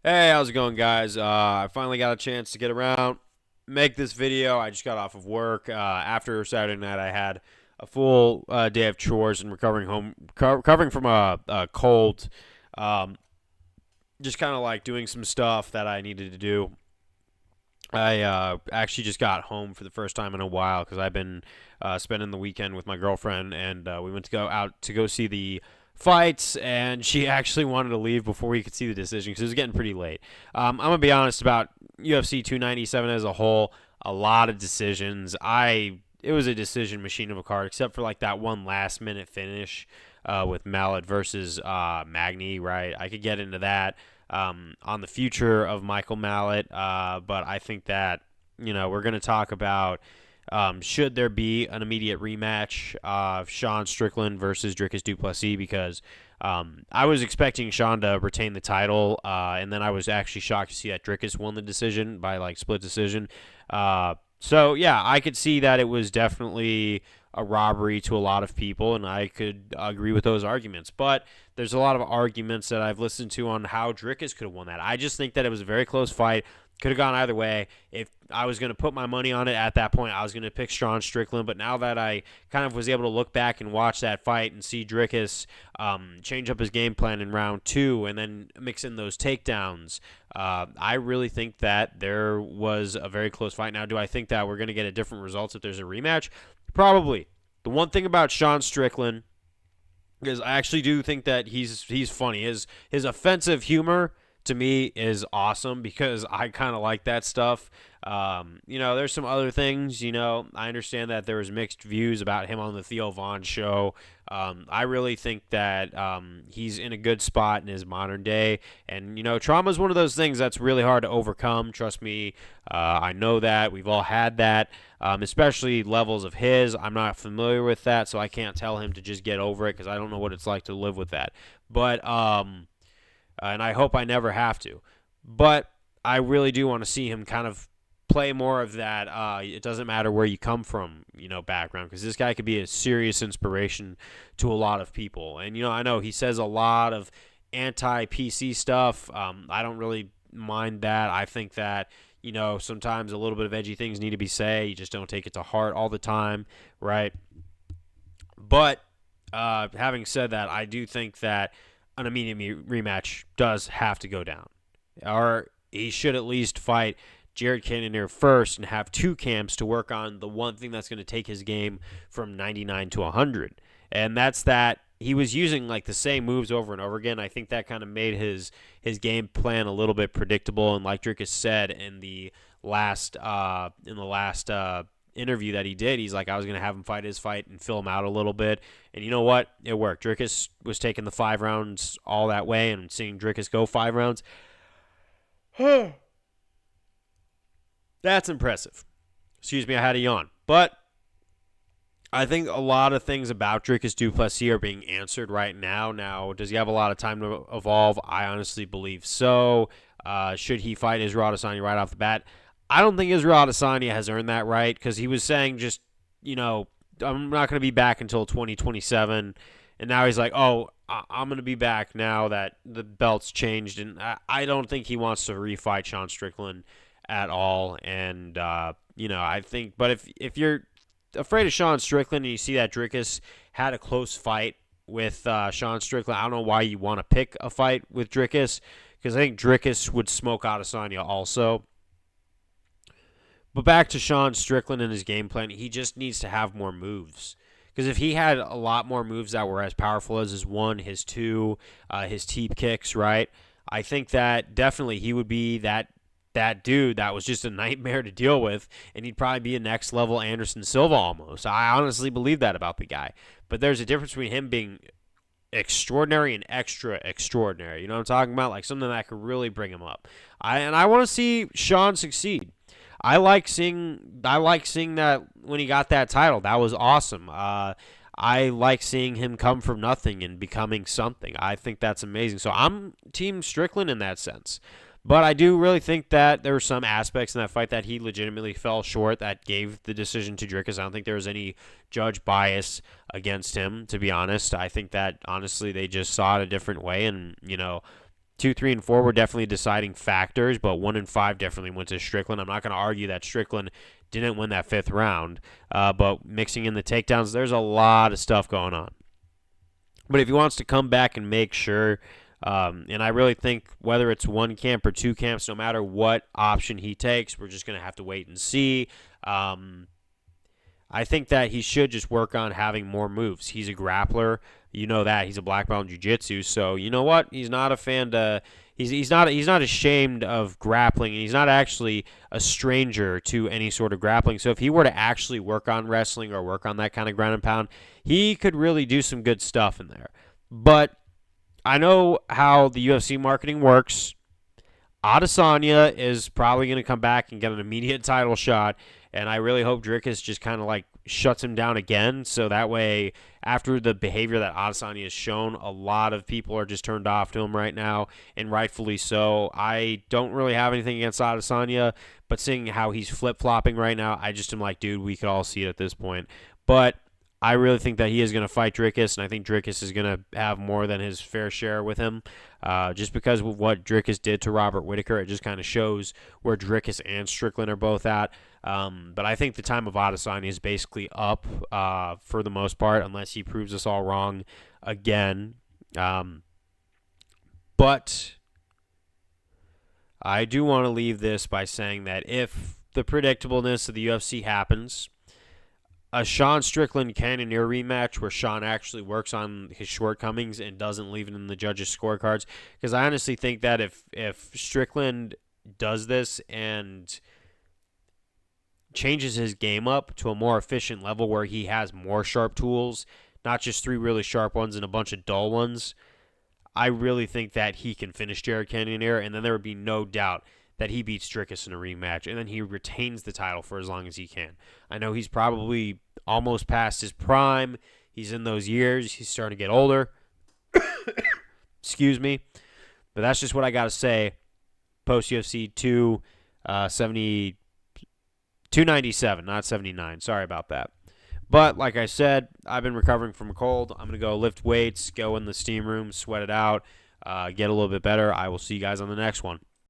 Hey, how's it going, guys? I finally got a chance to get around, make this video. I just got off of work. After Saturday night, I had a full day of chores and recovering from a cold. Um, just kind of like doing some stuff that I needed to do. I actually just got home for the first time in a while because I've been spending the weekend with my girlfriend, and we went to go out to go see the fights, and she actually wanted to leave before we could see the decision because it was getting pretty late. I'm gonna be honest about UFC 297 as a whole. A lot of decisions. It was a decision machine of a card, except for like that one last minute finish with Mallet versus Magny. Right, I could get into that on the future of Michael Mallet, but I think that we're going to talk about should there be an immediate rematch of Sean Strickland versus Dricus du Plessis, because I was expecting Sean to retain the title, and then I was actually shocked to see that Dricus won the decision by like split decision. So yeah, I could see that it was definitely a robbery to a lot of people, and I could agree with those arguments. But there's a lot of arguments that I've listened to on how Dricus could have won that. I just think that it was a very close fight. Could have gone either way. If I was going to put my money on it at that point, I was going to pick Sean Strickland. But now that I kind of was able to look back and watch that fight and see Dricus change up his game plan in round two and then mix in those takedowns, I really think that there was a very close fight. Now, do I think that we're going to get a different result if there's a rematch? Probably. The one thing about Sean Strickland is I actually do think that he's funny. His offensive humor to me is awesome because I kind of like that stuff. There's some other things. I understand that there was mixed views about him on the Theo Vaughn show. I really think that he's in a good spot in his modern day, and trauma is one of those things that's really hard to overcome. Trust me, I know that we've all had that. Especially levels of his. I'm not familiar with that, so I can't tell him to just get over it because I don't know what it's like to live with that. But and I hope I never have to. But I really do want to see him kind of play more of that. It doesn't matter where you come from, background, because this guy could be a serious inspiration to a lot of people. And I know he says a lot of anti-PC stuff. I don't really mind that. I think that sometimes a little bit of edgy things need to be said. You just don't take it to heart all the time, right? But having said that, I do think that an immediate rematch does have to go down, or he should at least fight Jared Cannonier first and have two camps to work on the one thing that's going to take his game from 99 to 100, and that's that he was using like the same moves over and over again. I think that kind of made his game plan a little bit predictable, and like Dricus said in the last interview that he did, he's like, I was going to have him fight his fight and fill him out a little bit. And you know what? It worked. Dricus was taking the 5 rounds all that way, and seeing Dricus go 5 rounds, that's impressive. Excuse me, I had a yawn. But I think a lot of things about Dricus du Plessis are being answered right now. Now, does he have a lot of time to evolve? I honestly believe so. Should he fight Israel Adesanya right off the bat? I don't think Israel Adesanya has earned that right, because he was saying just, I'm not going to be back until 2027. And now he's like, oh, I'm going to be back now that the belt's changed. And I don't think he wants to refight Sean Strickland at all. And, I think, but if you're afraid of Sean Strickland and you see that Dricus had a close fight with Sean Strickland, I don't know why you want to pick a fight with Dricus, because I think Dricus would smoke Adesanya also. But back to Sean Strickland and his game plan, he just needs to have more moves. Because if he had a lot more moves that were as powerful as his one, his two, his teep kicks, right? I think that definitely he would be that dude that was just a nightmare to deal with, and he'd probably be a next level Anderson Silva almost. I honestly believe that about the guy. But there's a difference between him being extraordinary and extra extraordinary. You know what I'm talking about? Like something that could really bring him up. I want to see Sean succeed. I like seeing that when he got that title. That was awesome. I like seeing him come from nothing and becoming something. I think that's amazing. So I'm Team Strickland in that sense. But I do really think that there were some aspects in that fight that he legitimately fell short that gave the decision to Dricus. I don't think there was any judge bias against him, to be honest. I think that, honestly, they just saw it a different way. And, 2, 3, and 4 were definitely deciding factors, but 1 and 5 definitely went to Strickland. I'm not going to argue that Strickland didn't win that 5th round, but mixing in the takedowns, there's a lot of stuff going on. But if he wants to come back and make sure, and I really think whether it's 1 camp or 2 camps, no matter what option he takes, we're just going to have to wait and see. I think that he should just work on having more moves. He's a grappler. You know that. He's a black belt in jiu-jitsu. So, you know what? He's not a fan to he's not ashamed of grappling, and he's not actually a stranger to any sort of grappling. So, if he were to actually work on wrestling or work on that kind of ground and pound, he could really do some good stuff in there. But I know how the UFC marketing works. Adesanya is probably going to come back and get an immediate title shot, and I really hope Dricus just kind of like shuts him down again, so that way after the behavior that Adesanya has shown, a lot of people are just turned off to him right now, and rightfully so. I don't really have anything against Adesanya, but seeing how he's flip-flopping right now, I just am like, dude, we could all see it at this point. But I really think that he is going to fight Dricus, and I think Dricus is going to have more than his fair share with him. Just because of what Dricus did to Robert Whittaker, it just kind of shows where Dricus and Strickland are both at. But I think the time of Adesanya is basically up for the most part, unless he proves us all wrong again. But I do want to leave this by saying that if the predictableness of the UFC happens, a Sean Strickland Cannonier rematch where Sean actually works on his shortcomings and doesn't leave it in the judges' scorecards. Because I honestly think that if Strickland does this and changes his game up to a more efficient level where he has more sharp tools, not just 3 really sharp ones and a bunch of dull ones, I really think that he can finish Jared Cannonier, and then there would be no doubt that he beats Dricus in a rematch, and then he retains the title for as long as he can. I know he's probably almost past his prime. He's in those years. He's starting to get older. Excuse me. But that's just what I got to say. Post-UFC 297, not 79. Sorry about that. But like I said, I've been recovering from a cold. I'm going to go lift weights, go in the steam room, sweat it out, get a little bit better. I will see you guys on the next one.